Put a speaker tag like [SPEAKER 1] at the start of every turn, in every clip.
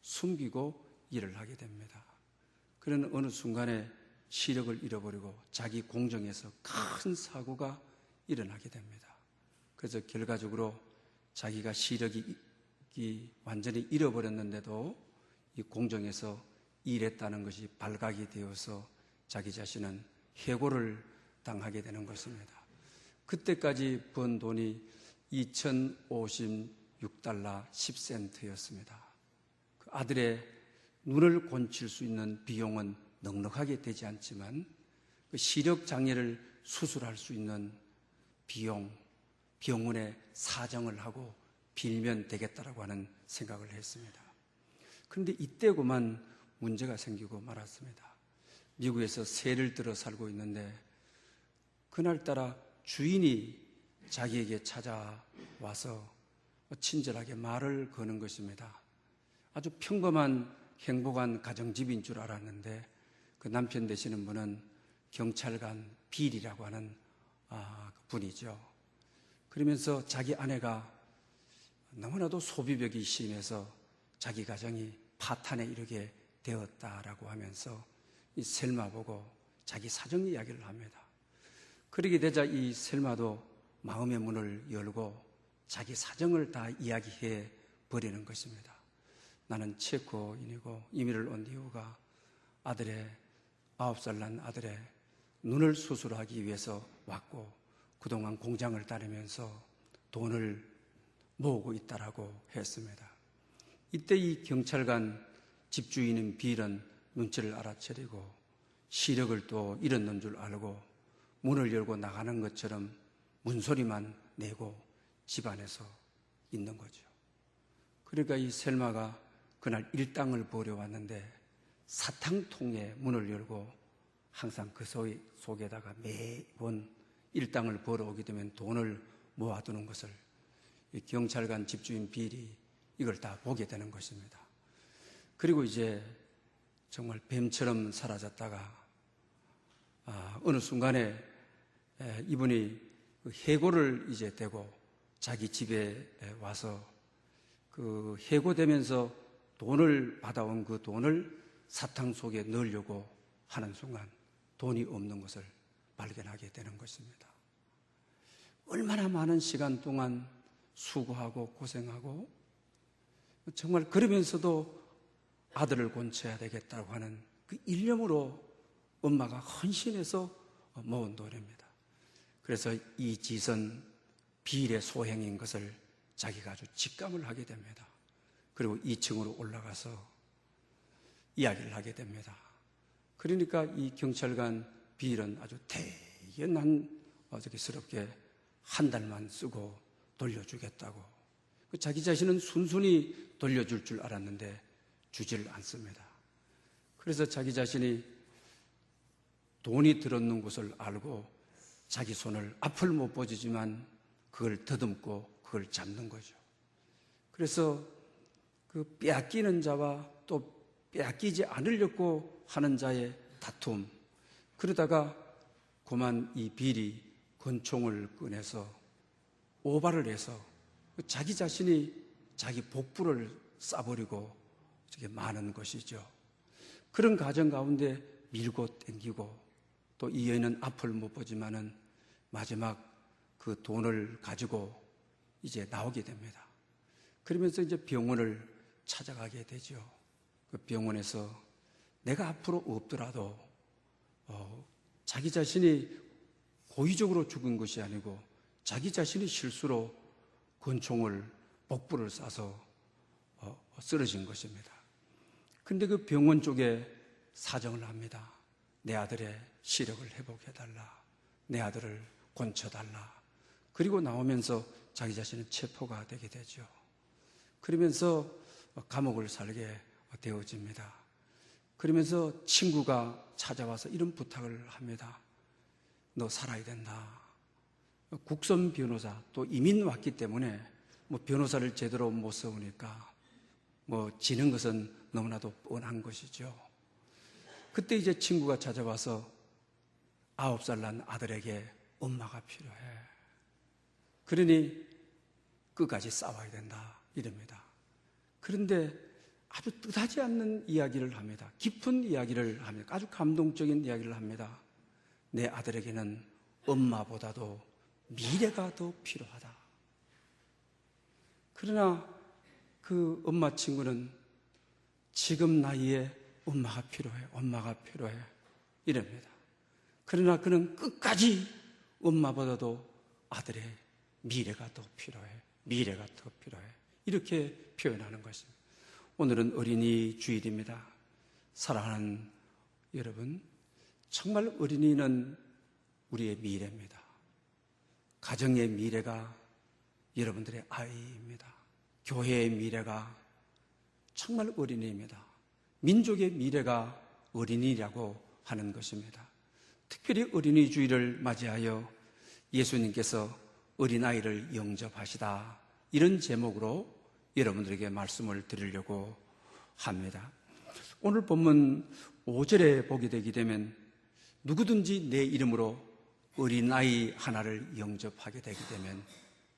[SPEAKER 1] 숨기고 일을 하게 됩니다. 그러는 어느 순간에 시력을 잃어버리고 자기 공정에서 큰 사고가 일어나게 됩니다. 그래서 결과적으로 자기가 시력이 완전히 잃어버렸는데도 이 공정에서 일했다는 것이 발각이 되어서 자기 자신은 해고를 당하게 되는 것입니다. 그때까지 번 돈이 2,056달러 10센트였습니다. 그 아들의 눈을 고칠 수 있는 비용은 넉넉하게 되지 않지만 그 시력 장애를 수술할 수 있는 비용, 병원에 사정을 하고 빌면 되겠다라고 하는 생각을 했습니다. 그런데 이때고만 문제가 생기고 말았습니다. 미국에서 새를 들어 살고 있는데 그날따라 주인이 자기에게 찾아와서 친절하게 말을 거는 것입니다. 아주 평범한 행복한 가정집인 줄 알았는데 그 남편 되시는 분은 경찰관 빌이라고 하는 분이죠. 그러면서 자기 아내가 너무나도 소비벽이 심해서 자기 가정이 파탄에 이르게 되었다라고 하면서 이 셀마 보고 자기 사정 이야기를 합니다. 그러게 되자 이 셀마도 마음의 문을 열고 자기 사정을 다 이야기해 버리는 것입니다. 나는 체코인이고 이민을 온 이유가 9살 난 아들의 눈을 수술하기 위해서 왔고 그동안 공장을 다니면서 돈을 모으고 있다라고 했습니다. 이때 이 경찰관 집주인인 빌은 눈치를 알아차리고 시력을 또 잃었는 줄 알고 문을 열고 나가는 것처럼 문소리만 내고 집안에서 있는 거죠. 그러니까 이 셀마가 그날 일당을 보러 왔는데 사탕통에 문을 열고 항상 그 속에다가 매번 일당을 벌어 오게 되면 돈을 모아두는 것을 이 경찰관 집주인 빌이 이걸 다 보게 되는 것입니다. 그리고 이제 정말 뱀처럼 사라졌다가 어느 순간에 이분이 해고를 이제 되고 자기 집에 와서 그 해고되면서 돈을 받아온 그 돈을 사탕 속에 넣으려고 하는 순간 돈이 없는 것을 발견하게 되는 것입니다. 얼마나 많은 시간 동안 수고하고 고생하고 정말 그러면서도 아들을 곤쳐야 되겠다고 하는 그 일념으로 엄마가 헌신해서 모은 돈입니다. 그래서 이 짓은 비일의 소행인 것을 자기가 아주 직감을 하게 됩니다. 그리고 2층으로 올라가서 이야기를 하게 됩니다. 그러니까 이 경찰관 비일은 아주 대견스럽게 한 달만 쓰고 돌려주겠다고. 자기 자신은 순순히 돌려줄 줄 알았는데 주지를 않습니다. 그래서 자기 자신이 돈이 들었는 것을 알고 자기 손을 앞을 못 뻗지만 그걸 더듬고 그걸 잡는 거죠. 그래서 그 빼앗기는 자와 또 빼앗기지 않으려고 하는 자의 다툼, 그러다가 그만 이 빌이 권총을 꺼내서 오발을 해서 자기 자신이 자기 복부를 쏴버리고 저게 많은 것이죠. 그런 과정 가운데 밀고 땡기고 또 이 여인은 앞을 못 보지만은 마지막 그 돈을 가지고 이제 나오게 됩니다. 그러면서 이제 병원을 찾아가게 되죠. 그 병원에서 내가 앞으로 없더라도 자기 자신이 고의적으로 죽은 것이 아니고 자기 자신이 실수로 권총을 복부를 쏴서 쓰러진 것입니다. 근데 그 병원 쪽에 사정을 합니다. 내 아들의 시력을 회복해달라. 내 아들을 곤쳐달라. 그리고 나오면서 자기 자신은 체포가 되게 되죠. 그러면서 감옥을 살게 되어집니다. 그러면서 친구가 찾아와서 이런 부탁을 합니다. 너 살아야 된다. 국선 변호사, 또 이민 왔기 때문에 변호사를 제대로 못 세우니까 지는 것은 너무나도 뻔한 것이죠. 그때 이제 친구가 찾아와서 9살 난 아들에게 엄마가 필요해. 그러니 끝까지 싸워야 된다. 이럽니다. 그런데 아주 뜻하지 않는 이야기를 합니다. 깊은 이야기를 합니다. 아주 감동적인 이야기를 합니다. 내 아들에게는 엄마보다도 미래가 더 필요하다. 그러나 그 엄마 친구는 지금 나이에 엄마가 필요해 이럽니다. 그러나 그는 끝까지 엄마보다도 아들의 미래가 더 필요해 이렇게 표현하는 것입니다. 오늘은 어린이 주일입니다. 사랑하는 여러분, 정말 어린이는 우리의 미래입니다. 가정의 미래가 여러분들의 아이입니다. 교회의 미래가 정말 어린이입니다. 민족의 미래가 어린이라고 하는 것입니다. 특별히 어린이 주일을 맞이하여 예수님께서 어린아이를 영접하시다, 이런 제목으로 여러분들에게 말씀을 드리려고 합니다. 오늘 본문 5절에 보게 되게 되면 누구든지 내 이름으로 어린아이 하나를 영접하게 되게 되면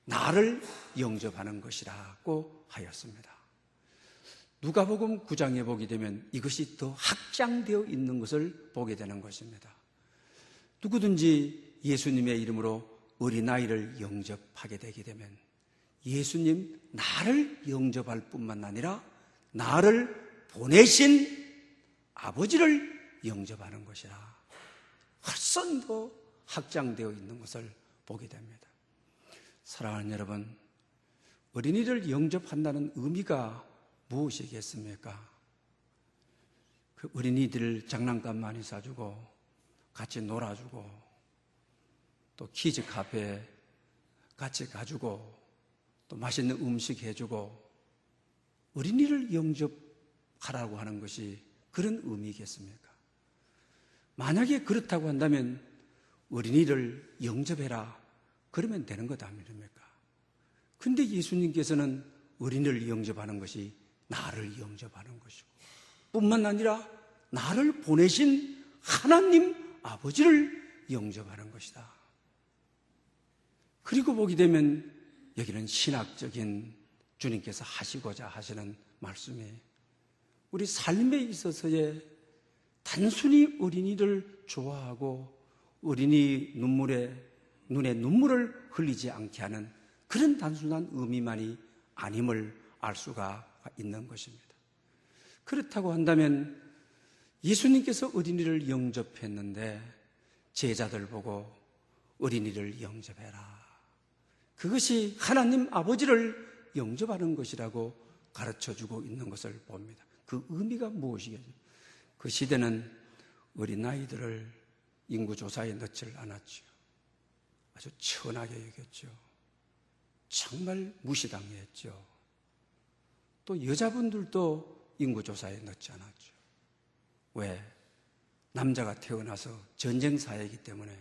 [SPEAKER 1] 나를 영접하는 것이라고 하였습니다. 누가복음 9장에 보게 되면 이것이 더 확장되어 있는 것을 보게 되는 것입니다. 누구든지 예수님의 이름으로 어린아이를 영접하게 되게 되면 예수님 나를 영접할 뿐만 아니라 나를 보내신 아버지를 영접하는 것이라 훨씬 더 확장되어 있는 것을 보게 됩니다. 사랑하는 여러분, 어린이를 영접한다는 의미가 무엇이겠습니까? 그 어린이들 장난감 많이 사주고 같이 놀아주고 또 키즈 카페 같이 가주고 또 맛있는 음식 해주고 어린이를 영접하라고 하는 것이 그런 의미겠습니까? 만약에 그렇다고 한다면 어린이를 영접해라 그러면 되는 것 아닙니까? 근데 예수님께서는 어린이를 영접하는 것이 나를 영접하는 것이고 뿐만 아니라 나를 보내신 하나님 아버지를 영접하는 것이다. 그리고 보게 되면 여기는 신학적인 주님께서 하시고자 하시는 말씀이 우리 삶에 있어서의 단순히 어린이를 좋아하고 어린이 눈에 눈물을 흘리지 않게 하는 그런 단순한 의미만이 아님을 알 수가 있는 것입니다. 그렇다고 한다면 예수님께서 어린이를 영접했는데 제자들 보고 어린이를 영접해라, 그것이 하나님 아버지를 영접하는 것이라고 가르쳐주고 있는 것을 봅니다. 그 의미가 무엇이겠죠? 그 시대는 어린아이들을 인구조사에 넣지를 않았죠. 아주 천하게 여겼죠. 정말 무시당했죠. 또 여자분들도 인구조사에 넣지 않았죠. 왜? 남자가 태어나서 전쟁사회이기 때문에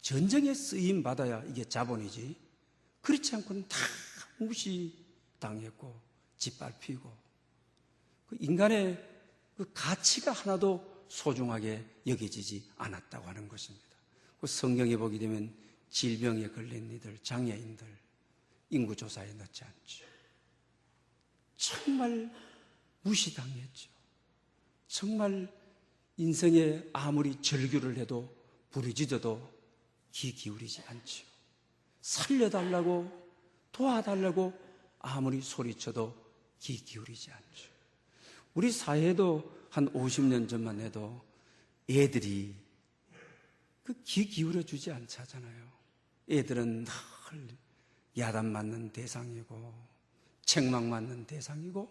[SPEAKER 1] 전쟁에 쓰임 받아야 이게 자본이지, 그렇지 않고는 다 무시당했고 짓밟히고 그 인간의 그 가치가 하나도 소중하게 여겨지지 않았다고 하는 것입니다. 그 성경에 보게 되면 질병에 걸린 이들, 장애인들 인구조사에 넣지 않죠. 정말 무시당했죠. 정말 인생에 아무리 절규를 해도 부르짖어도 귀 기울이지 않죠. 살려달라고 도와달라고 아무리 소리쳐도 귀 기울이지 않죠. 우리 사회에도 한 50년 전만 해도 애들이 그 귀 기울여 주지 않잖아요. 애들은 늘 야단맞는 대상이고 책망맞는 대상이고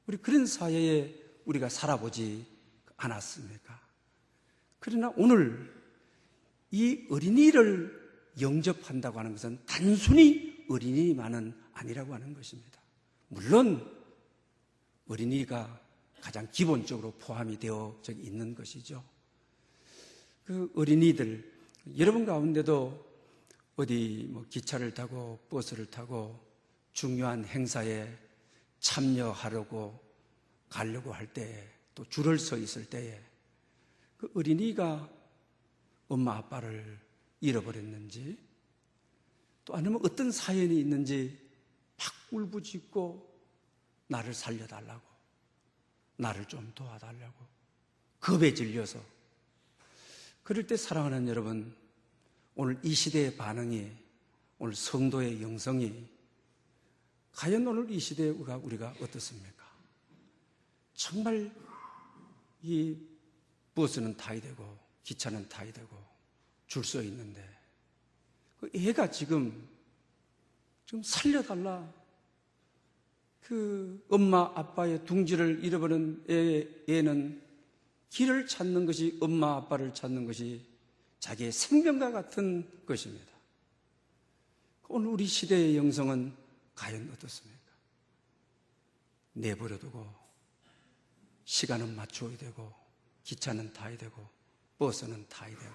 [SPEAKER 1] 우리 그런 사회에 우리가 살아보지 않았습니까? 그러나 오늘 이 어린이를 영접한다고 하는 것은 단순히 어린이만은 아니라고 하는 것입니다. 물론 어린이가 가장 기본적으로 포함이 되어 있는 것이죠. 그 어린이들, 여러분 가운데도 어디 기차를 타고 버스를 타고 중요한 행사에 참여하려고 가려고 할 때, 또 줄을 서 있을 때에 그 어린이가 엄마 아빠를 잃어버렸는지 또 아니면 어떤 사연이 있는지 막 울부짖고 나를 살려달라고, 나를 좀 도와달라고 겁에 질려서. 그럴 때 사랑하는 여러분, 오늘 이 시대의 반응이, 오늘 성도의 영성이 과연 오늘 이 시대에 우리가 어떻습니까? 정말 이 버스는 타야 되고 기차는 타야 되고 줄 서 있는데 그 애가 지금 살려달라, 그 엄마 아빠의 둥지를 잃어버린 애는 길을 찾는 것이, 엄마 아빠를 찾는 것이 자기의 생명과 같은 것입니다. 오늘 우리 시대의 영성은 과연 어떻습니까? 내버려두고 시간은 맞춰야 되고 기차는 타야 되고 버스는 타야 되고,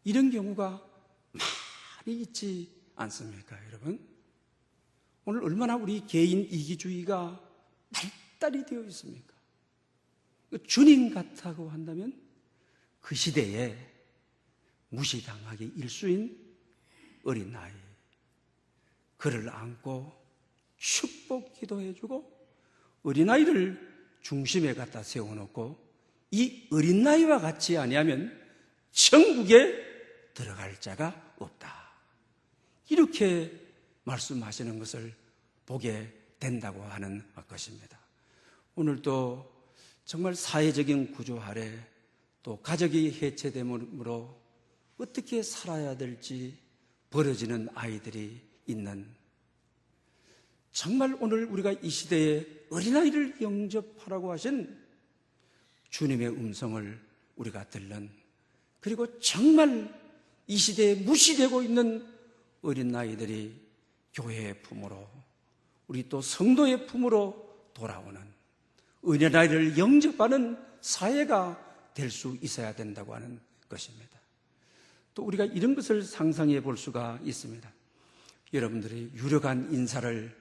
[SPEAKER 1] 이런 경우가 많이 있지 않습니까, 여러분? 오늘 얼마나 우리 개인 이기주의가 발달이 되어 있습니까? 주님 같다고 한다면 그 시대에 무시당하기 일수인 어린 나이, 그를 안고 축복 기도해주고 어린아이를 중심에 갖다 세워놓고 이 어린아이와 같이 아니하면 천국에 들어갈 자가 없다, 이렇게 말씀하시는 것을 보게 된다고 하는 것입니다. 오늘도 정말 사회적인 구조 아래 또 가족이 해체됨으로 어떻게 살아야 될지 벌어지는 아이들이 있는, 정말 오늘 우리가 이 시대에 어린아이를 영접하라고 하신 주님의 음성을 우리가 들는, 그리고 정말 이 시대에 무시되고 있는 어린아이들이 교회의 품으로, 우리 또 성도의 품으로 돌아오는 어린아이를 영접하는 사회가 될 수 있어야 된다고 하는 것입니다. 또 우리가 이런 것을 상상해 볼 수가 있습니다. 여러분들이 유력한 인사를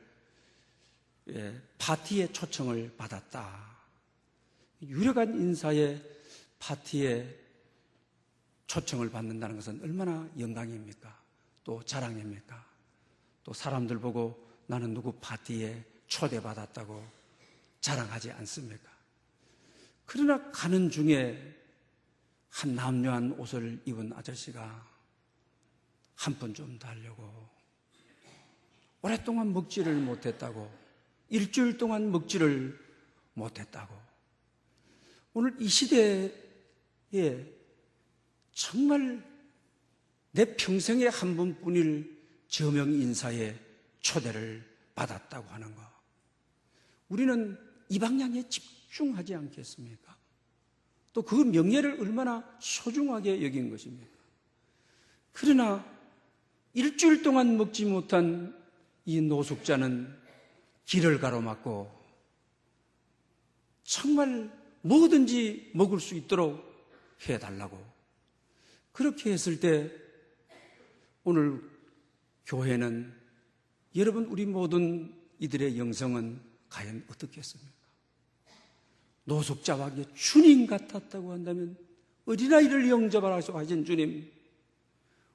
[SPEAKER 1] 파티에 초청을 받았다. 유력한 인사의 파티에 초청을 받는다는 것은 얼마나 영광입니까? 또 자랑입니까? 또 사람들 보고 나는 누구 파티에 초대받았다고 자랑하지 않습니까? 그러나 가는 중에 한 남녀한 옷을 입은 아저씨가 한 푼 좀 달려고, 오랫동안 먹지를 못했다고, 일주일 동안 먹지를 못했다고. 오늘 이 시대에 정말 내 평생에 한 번뿐일 저명 인사에 초대를 받았다고 하는 것, 우리는 이 방향에 집중하지 않겠습니까? 또 그 명예를 얼마나 소중하게 여긴 것입니까? 그러나 일주일 동안 먹지 못한 이 노숙자는 길을 가로막고 정말 뭐든지 먹을 수 있도록 해달라고, 그렇게 했을 때 오늘 교회는, 여러분 우리 모든 이들의 영성은 과연 어떻겠습니까? 노숙자와 주님 같았다고 한다면, 어린아이를 영접하라고 하신 주님,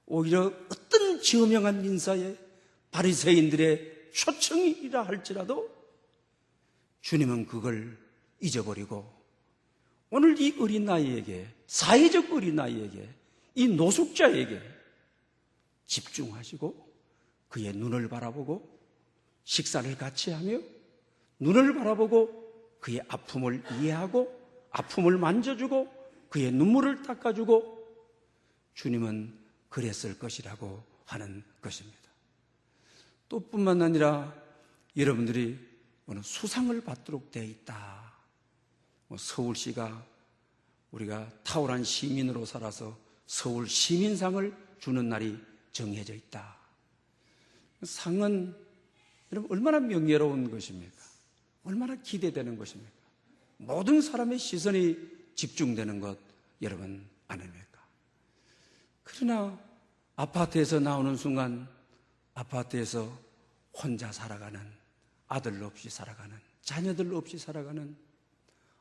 [SPEAKER 1] 오히려 어떤 저명한 인사에 바리새인들의 초청이라 할지라도 주님은 그걸 잊어버리고 오늘 이 어린아이에게, 사회적 어린아이에게, 이 노숙자에게 집중하시고 그의 눈을 바라보고 식사를 같이 하며 눈을 바라보고 그의 아픔을 이해하고 아픔을 만져주고 그의 눈물을 닦아주고, 주님은 그랬을 것이라고 하는 것입니다. 또 뿐만 아니라 여러분들이 오늘 수상을 받도록 되어 있다. 서울시가 우리가 탁월한 시민으로 살아서 서울 시민상을 주는 날이 정해져 있다. 상은 여러분 얼마나 명예로운 것입니까? 얼마나 기대되는 것입니까? 모든 사람의 시선이 집중되는 것 여러분 아닙니까? 그러나 아파트에서 나오는 순간 아파트에서 혼자 살아가는, 아들 없이 살아가는, 자녀들 없이 살아가는,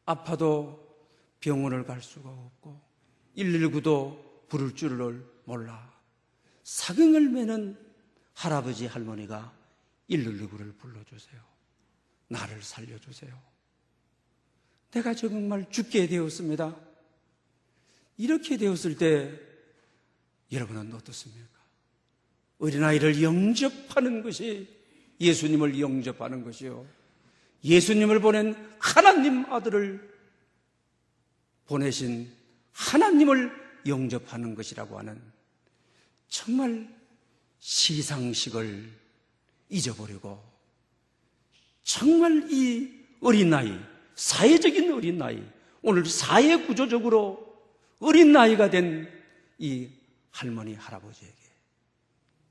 [SPEAKER 1] 아파도 병원을 갈 수가 없고 119도 부를 줄을 몰라 사경을 매는 할아버지 할머니가 119를 불러주세요. 나를 살려주세요. 내가 정말 죽게 되었습니다. 이렇게 되었을 때 여러분은 어떻습니까? 어린아이를 영접하는 것이 예수님을 영접하는 것이요, 예수님을 보낸 하나님 아들을 보내신 하나님을 영접하는 것이라고 하는 정말 시상식을 잊어버리고 정말 이 어린 나이, 사회적인 어린 나이, 오늘 사회 구조적으로 어린 나이가 된 이 할머니, 할아버지에게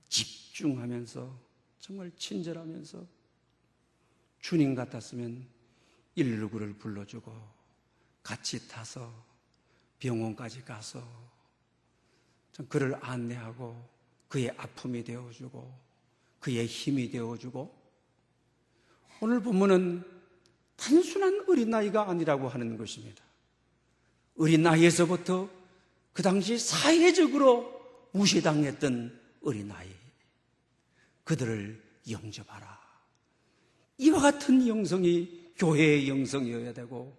[SPEAKER 1] 집중하면서 정말 친절하면서 주님 같았으면 119를 불러주고 같이 타서 병원까지 가서 그를 안내하고 그의 아픔이 되어주고 그의 힘이 되어주고, 오늘 본문은 단순한 어린아이가 아니라고 하는 것입니다. 어린아이에서부터 그 당시 사회적으로 무시당했던 어린아이, 그들을 영접하라. 이와 같은 영성이 교회의 영성이어야 되고,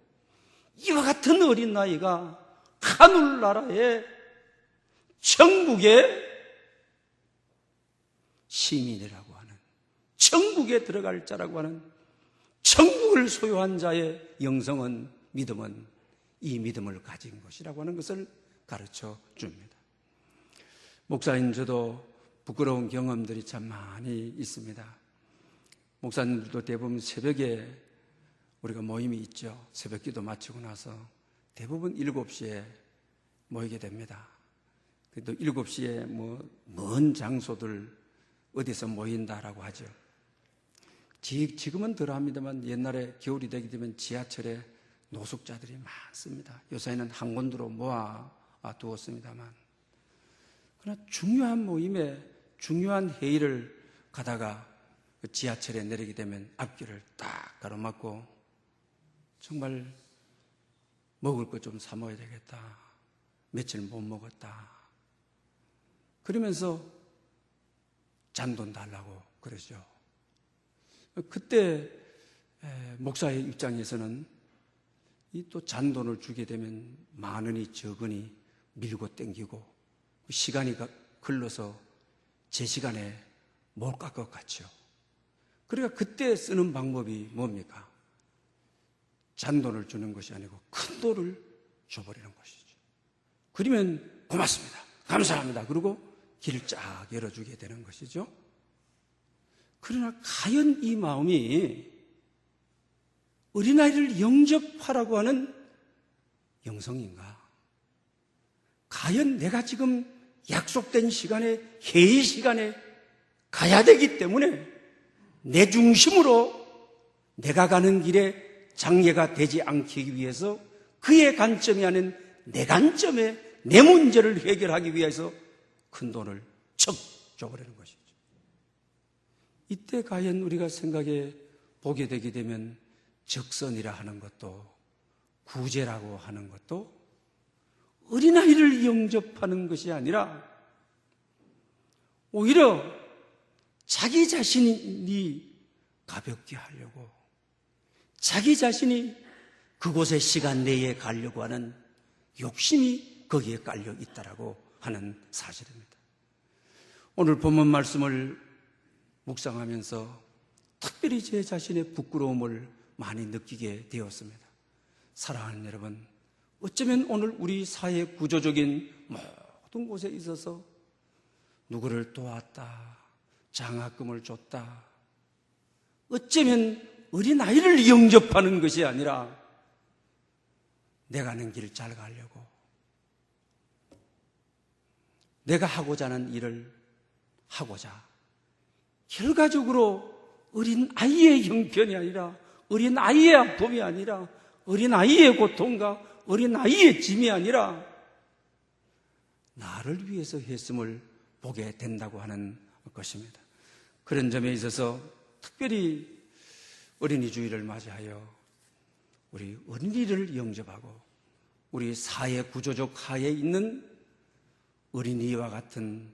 [SPEAKER 1] 이와 같은 어린아이가 하늘나라의 천국의 시민이라고 하는, 천국에 들어갈 자라고 하는, 천국을 소유한 자의 영성은, 믿음은 이 믿음을 가진 것이라고 하는 것을 가르쳐 줍니다. 목사님, 저도 부끄러운 경험들이 참 많이 있습니다. 목사님들도 대부분 새벽에 우리가 모임이 있죠. 새벽 기도 마치고 나서 대부분 7시에 모이게 됩니다. 또 7시에 먼 장소들 어디서 모인다라고 하죠. 지금은 덜합니다만 옛날에 겨울이 되게 되면 지하철에 노숙자들이 많습니다. 요새는 한 군데로 모아 두었습니다만, 그러나 중요한 모임에 중요한 회의를 가다가 지하철에 내리게 되면 앞길을 딱 가로막고 정말 먹을 것 좀 사 먹어야 되겠다, 며칠 못 먹었다, 그러면서 잔돈 달라고 그러죠. 그때 목사의 입장에서는 이 또 잔돈을 주게 되면 많으니 적으니 밀고 땡기고 시간이 흘러서 제 시간에 못 갈 것 같죠. 그러니까 그때 쓰는 방법이 뭡니까? 잔돈을 주는 것이 아니고 큰 돈을 줘버리는 것이죠. 그러면 고맙습니다, 감사합니다, 그리고 길을 쫙 열어주게 되는 것이죠. 그러나 과연 이 마음이 어린아이를 영접하라고 하는 영성인가? 과연 내가 지금 약속된 시간에, 회의 시간에 가야 되기 때문에 내 중심으로 내가 가는 길에 장애가 되지 않기 위해서 그의 관점이 아닌 내 관점에 내 문제를 해결하기 위해서 큰 돈을 척 줘버리는 것이죠. 이때 과연 우리가 생각해 보게 되게 되면 적선이라 하는 것도, 구제라고 하는 것도 어린아이를 영접하는 것이 아니라 오히려 자기 자신이 가볍게 하려고, 자기 자신이 그곳의 시간 내에 가려고 하는 욕심이 거기에 깔려 있다라고 하는 사실입니다. 오늘 본문 말씀을 묵상하면서 특별히 제 자신의 부끄러움을 많이 느끼게 되었습니다. 사랑하는 여러분, 어쩌면 오늘 우리 사회 구조적인 모든 곳에 있어서 누구를 도왔다, 장학금을 줬다, 어쩌면 어린아이를 영접하는 것이 아니라 내가 하는 길을 잘 가려고, 내가 하고자 하는 일을 하고자, 결과적으로 어린아이의 형편이 아니라, 어린아이의 아픔이 아니라, 어린아이의 고통과 어린아이의 짐이 아니라 나를 위해서 했음을 보게 된다고 하는 것입니다. 그런 점에 있어서 특별히 어린이 주일을 맞이하여 우리 어린이를 영접하고 우리 사회 구조적 하에 있는 어린이와 같은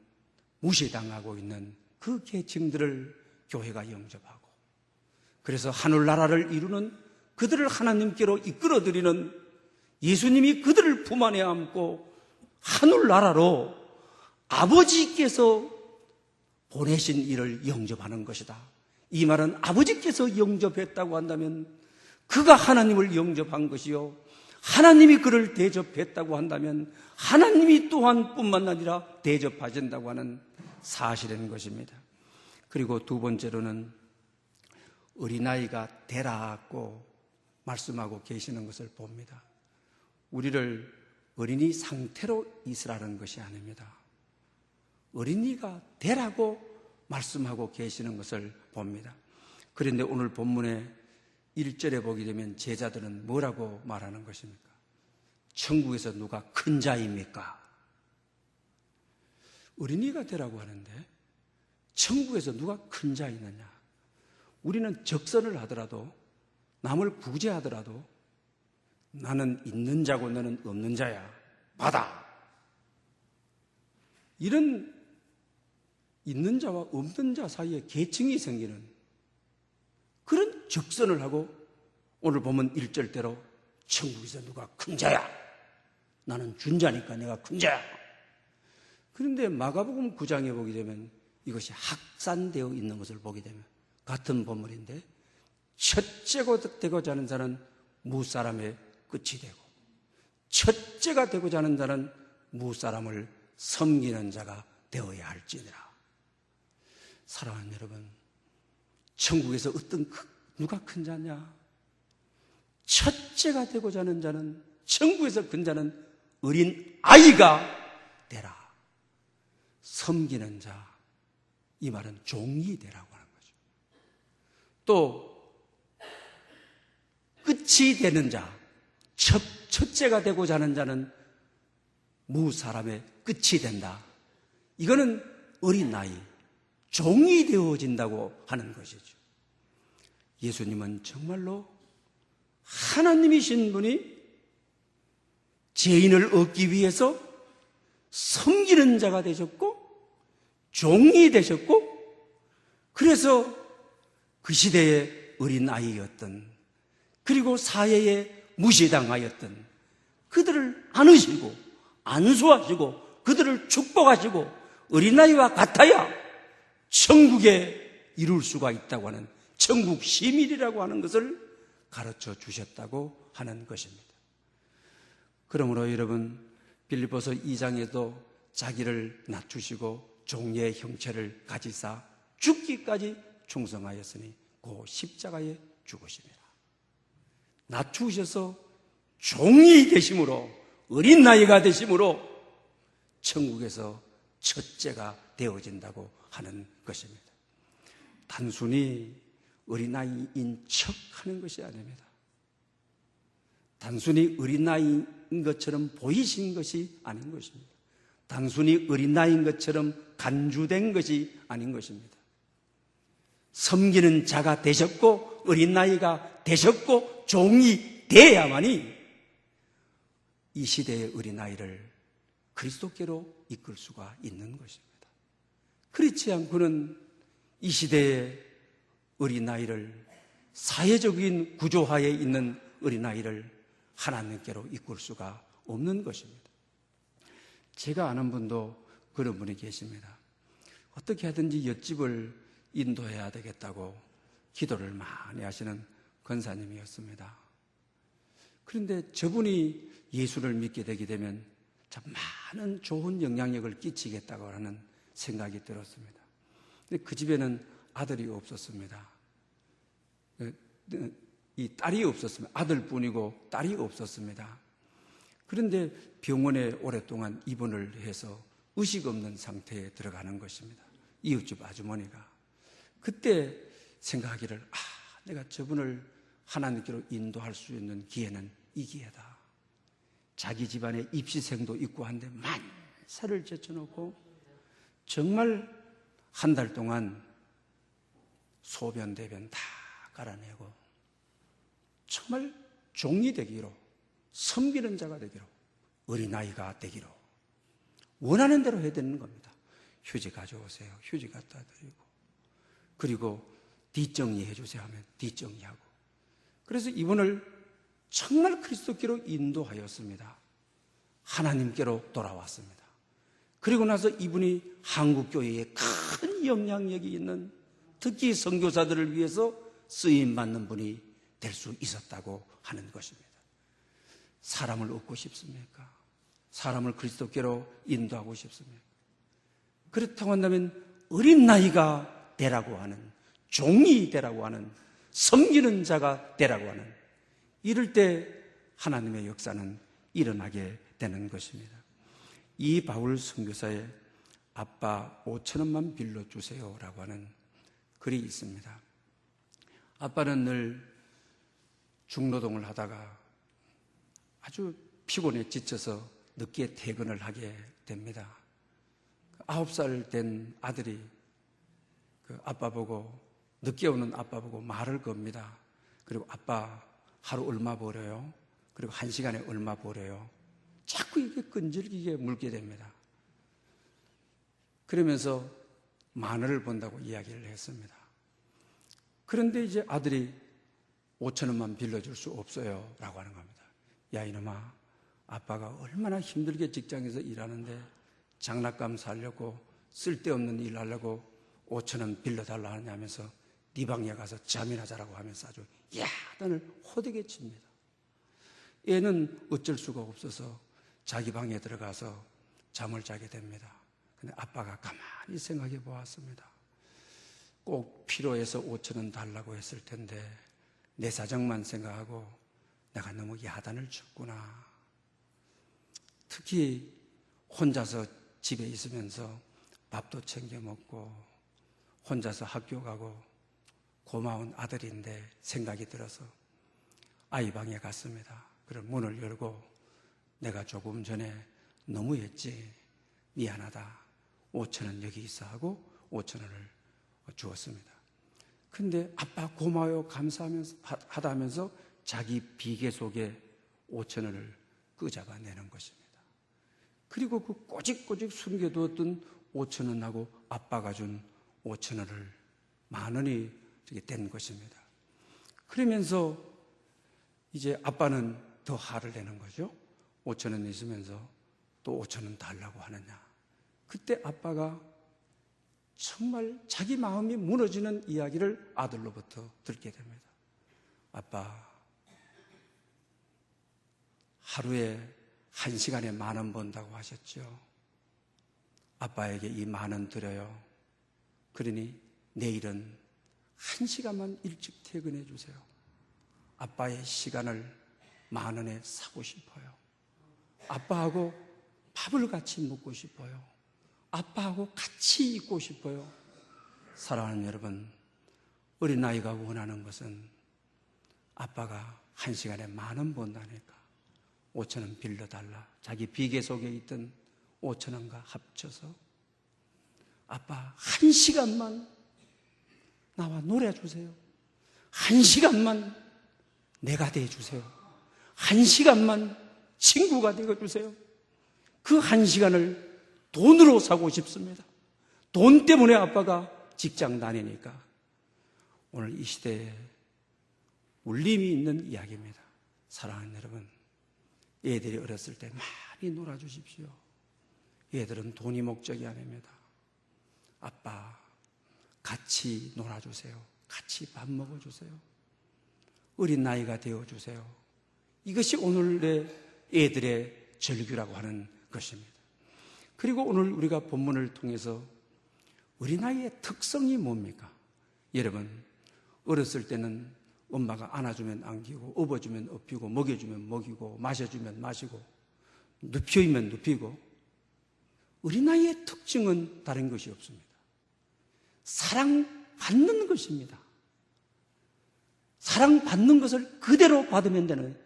[SPEAKER 1] 무시당하고 있는 그 계층들을 교회가 영접하고, 그래서 하늘나라를 이루는 그들을 하나님께로 이끌어들이는 예수님이 그들을 품 안에 안고 하늘나라로 아버지께서 보내신 이를 영접하는 것이다. 이 말은 아버지께서 영접했다고 한다면 그가 하나님을 영접한 것이요, 하나님이 그를 대접했다고 한다면 하나님이 또한 뿐만 아니라 대접하신다고 하는 사실인 것입니다. 그리고 두 번째로는 어린아이가 되라고 말씀하고 계시는 것을 봅니다. 우리를 어린이 상태로 있으라는 것이 아닙니다. 어린이가 되라고 말씀하고 계시는 것을 봅니다. 그런데 오늘 본문에 1절에 보게 되면 제자들은 뭐라고 말하는 것입니까? 천국에서 누가 큰 자입니까? 어린이가 되라고 하는데 천국에서 누가 큰 자이느냐? 우리는 적선을 하더라도, 남을 구제하더라도 나는 있는 자고 너는 없는 자야, 받아, 이런 있는 자와 없는 자 사이에 계층이 생기는 그런 적선을 하고, 오늘 보면 1절대로 천국에서 누가 큰 자야, 나는 준 자니까 내가 큰 자야. 그런데 마가복음 9장에 보게 되면 이것이 확산되어 있는 것을 보게 되면 같은 본문인데, 첫째가 되고자 하는 자는 무사람의 끝이 되고 첫째가 되고자 하는 자는 무사람을 섬기는 자가 되어야 할지니라. 사랑하는 여러분, 천국에서 누가 큰 자냐? 첫째가 되고자 하는 자는, 천국에서 큰 자는 어린 아이가 되라. 섬기는 자, 이 말은 종이 되라고 하는 거죠. 또 끝이 되는 자, 첫째가 되고자 하는 자는 무사람의 끝이 된다. 이거는 어린 아이, 종이 되어진다고 하는 것이죠. 예수님은 정말로 하나님이신 분이 죄인을 얻기 위해서 섬기는 자가 되셨고 종이 되셨고, 그래서 그 시대의 어린 아이였던, 그리고 사회에 무시당하였던 그들을 안으시고 안수하시고 그들을 축복하시고 어린아이와 같아야 천국에 이룰 수가 있다고 하는 천국 시민이라고 하는 것을 가르쳐 주셨다고 하는 것입니다. 그러므로 여러분, 빌립보서 2장에도 자기를 낮추시고 종의 형체를 가지사 죽기까지 충성하였으니 그 십자가에 죽으시니라. 낮추셔서 종이 되심으로, 어린 나이가 되심으로 천국에서 첫째가 되어진다고 하는 것입니다. 단순히 어린아이인 척 하는 것이 아닙니다. 단순히 어린아이인 것처럼 보이신 것이 아닌 것입니다. 단순히 어린아이인 것처럼 간주된 것이 아닌 것입니다. 섬기는 자가 되셨고 어린아이가 되셨고 종이 되어야만이 이 시대의 어린아이를 그리스도께로 이끌 수가 있는 것입니다. 그렇지 않고는 이 시대의 어린아이를, 사회적인 구조하에 있는 어린아이를 하나님께로 이끌 수가 없는 것입니다. 제가 아는 분도 그런 분이 계십니다. 어떻게 하든지 옆집을 인도해야 되겠다고 기도를 많이 하시는 권사님이었습니다. 그런데 저분이 예수를 믿게 되게 되면 참 많은 좋은 영향력을 끼치겠다고 하는 생각이 들었습니다. 근데 그 집에는 아들이 없었습니다. 이 딸이 없었습니다. 아들뿐이고 딸이 없었습니다. 그런데 병원에 오랫동안 입원을 해서 의식 없는 상태에 들어가는 것입니다. 이웃집 아주머니가. 그때 생각하기를, 내가 저분을 하나님께로 인도할 수 있는 기회는 이 기회다. 자기 집안에 입시생도 있고 한데 만사를 제쳐놓고 정말 한 달 동안 소변 대변 다 갈아내고 정말 종이 되기로, 섬기는 자가 되기로, 어린아이가 되기로 원하는 대로 해야 되는 겁니다. 휴지 가져오세요. 휴지 갖다 드리고, 그리고 뒷정리해 주세요 하면 뒷정리하고, 그래서 이분을 정말 그리스도께로 인도하였습니다. 하나님께로 돌아왔습니다. 그리고 나서 이분이 한국교회에 큰 영향력이 있는, 특히 선교사들을 위해서 쓰임받는 분이 될 수 있었다고 하는 것입니다. 사람을 얻고 싶습니까? 사람을 그리스도께로 인도하고 싶습니까? 그렇다고 한다면 어린 나이가 되라고 하는, 종이 되라고 하는, 섬기는 자가 되라고 하는, 이럴 때 하나님의 역사는 일어나게 되는 것입니다. 이 바울 선교사의 아빠 5,000원만 빌려주세요 라고 하는 글이 있습니다. 아빠는 늘 중노동을 하다가 아주 피곤해 지쳐서 늦게 퇴근을 하게 됩니다. 9살 된 아들이 그 아빠 보고, 늦게 오는 아빠 보고 말을 겁니다. 그리고 아빠 하루 얼마 벌어요? 그리고 1시간에 얼마 벌어요? 자꾸 이게 끈질기게 물게 됩니다. 그러면서 마늘을 본다고 이야기를 했습니다. 그런데 이제 아들이 5,000원만 빌려줄 수 없어요 라고 하는 겁니다. 야 이놈아, 아빠가 얼마나 힘들게 직장에서 일하는데 장난감 사려고, 쓸데없는 일 하려고 5,000원 빌려달라 하냐면서 네 방에 가서 잠이나 자라고 하면서 아주 야단을 호되게 칩니다. 얘는 어쩔 수가 없어서 자기 방에 들어가서 잠을 자게 됩니다. 근데 아빠가 가만히 생각해 보았습니다. 꼭 필요해서 5,000원 달라고 했을 텐데 내 사정만 생각하고 내가 너무 야단을 쳤구나. 특히 혼자서 집에 있으면서 밥도 챙겨 먹고 혼자서 학교 가고 고마운 아들인데 생각이 들어서 아이 방에 갔습니다. 그럼 문을 열고 내가 조금 전에 너무했지, 미안하다, 5,000원 여기 있어 하고 5,000원을 주었습니다. 근데 아빠 고마워요 감사하면서 하다면서 자기 비계 속에 5,000원을 끄잡아내는 것입니다. 그리고 그 꼬직꼬직 숨겨두었던 5,000원하고 아빠가 준 5,000원을 10,000원이 된 것입니다. 그러면서 이제 아빠는 더 화를 내는 거죠. 5,000원 있으면서 또 5,000원 달라고 하느냐. 그때 아빠가 정말 자기 마음이 무너지는 이야기를 아들로부터 듣게 됩니다. 아빠, 하루에 1시간에 10,000원 번다고 하셨죠. 아빠에게 이 10,000원 드려요. 그러니 내일은 1시간만 일찍 퇴근해 주세요. 아빠의 시간을 10,000원에 사고 싶어요. 아빠하고 밥을 같이 먹고 싶어요. 아빠하고 같이 있고 싶어요. 사랑하는 여러분, 어린아이가 원하는 것은 아빠가 1시간에 10,000원 번다니까 5,000원 빌려달라. 자기 비계 속에 있던 5,000원과 합쳐서 아빠 1시간만 나와 놀아주세요. 1시간만 내가 돼주세요. 1시간만 친구가 되어주세요. 그 1시간을 돈으로 사고 싶습니다. 돈 때문에 아빠가 직장 다니니까. 오늘 이 시대에 울림이 있는 이야기입니다. 사랑하는 여러분, 애들이 어렸을 때 많이 놀아주십시오. 애들은 돈이 목적이 아닙니다. 아빠, 같이 놀아주세요. 같이 밥 먹어주세요. 어린 나이가 되어주세요. 이것이 오늘의 애들의 절규라고 하는 것입니다. 그리고 오늘 우리가 본문을 통해서 어린아이의 특성이 뭡니까? 여러분, 어렸을 때는 엄마가 안아주면 안기고, 업어주면 업히고, 먹여주면 먹이고, 마셔주면 마시고, 눕혀이면 눕히고. 어린아이의 특징은 다른 것이 없습니다. 사랑받는 것입니다. 사랑받는 것을 그대로 받으면 되는.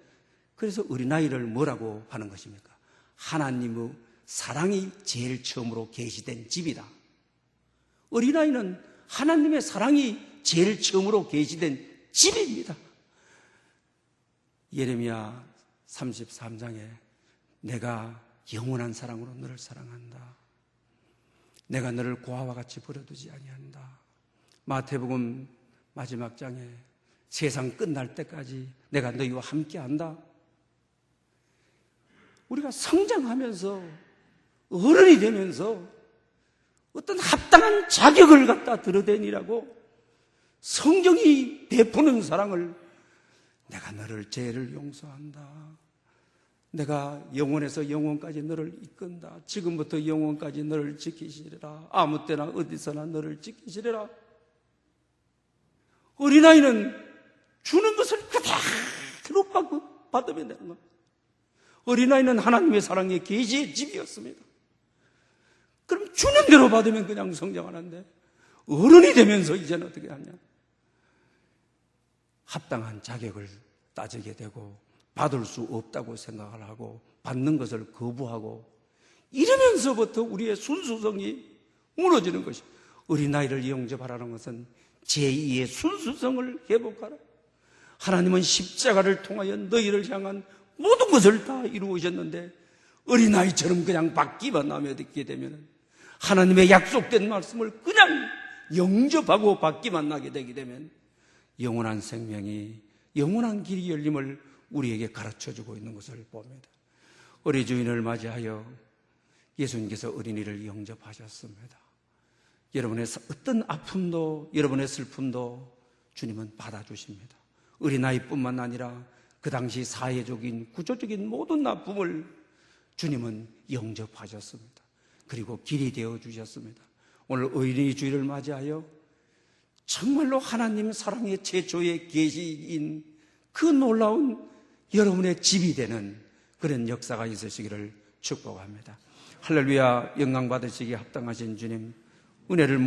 [SPEAKER 1] 그래서 어린아이를 뭐라고 하는 것입니까? 하나님의 사랑이 제일 처음으로 계시된 집이다. 어린아이는 하나님의 사랑이 제일 처음으로 계시된 집입니다. 예레미야 33장에 내가 영원한 사랑으로 너를 사랑한다. 내가 너를 고아와 같이 버려두지 아니한다. 마태복음 마지막 장에 세상 끝날 때까지 내가 너희와 함께한다. 우리가 성장하면서 어른이 되면서 어떤 합당한 자격을 갖다 들어대니라고 성경이 베푸는 사랑을, 내가 너를 죄를 용서한다. 내가 영원에서 영원까지 너를 이끈다. 지금부터 영원까지 너를 지키시리라. 아무 때나 어디서나 너를 지키시리라. 어린아이는 주는 것을 그대로 받으면 되는 겁니다. 어린아이는 하나님의 사랑의 계시의 집이었습니다. 그럼 주는 대로 받으면 그냥 성장하는데, 어른이 되면서 이제는 어떻게 하냐? 합당한 자격을 따지게 되고 받을 수 없다고 생각을 하고 받는 것을 거부하고, 이러면서부터 우리의 순수성이 무너지는 것입니다. 어린아이를 영접하라는 것은 제2의 순수성을 회복하라. 하나님은 십자가를 통하여 너희를 향한 모든 것을 다 이루으셨는데, 어린아이처럼 그냥 받기만 하며 듣게 되면 하나님의 약속된 말씀을 그냥 영접하고 받기만 하게 되게 되면 영원한 생명이, 영원한 길이 열림을 우리에게 가르쳐주고 있는 것을 봅니다. 어린 주인을 맞이하여 예수님께서 어린이를 영접하셨습니다. 여러분의 어떤 아픔도, 여러분의 슬픔도 주님은 받아주십니다. 어린아이뿐만 아니라 그 당시 사회적인, 구조적인 모든 아픔을 주님은 영접하셨습니다. 그리고 길이 되어주셨습니다. 오늘 어린이 주일을 맞이하여 정말로 하나님 사랑의 최초의 계시인 그 놀라운 여러분의 집이 되는 그런 역사가 있으시기를 축복합니다. 할렐루야. 영광 받으시기에 합당하신 주님, 은혜를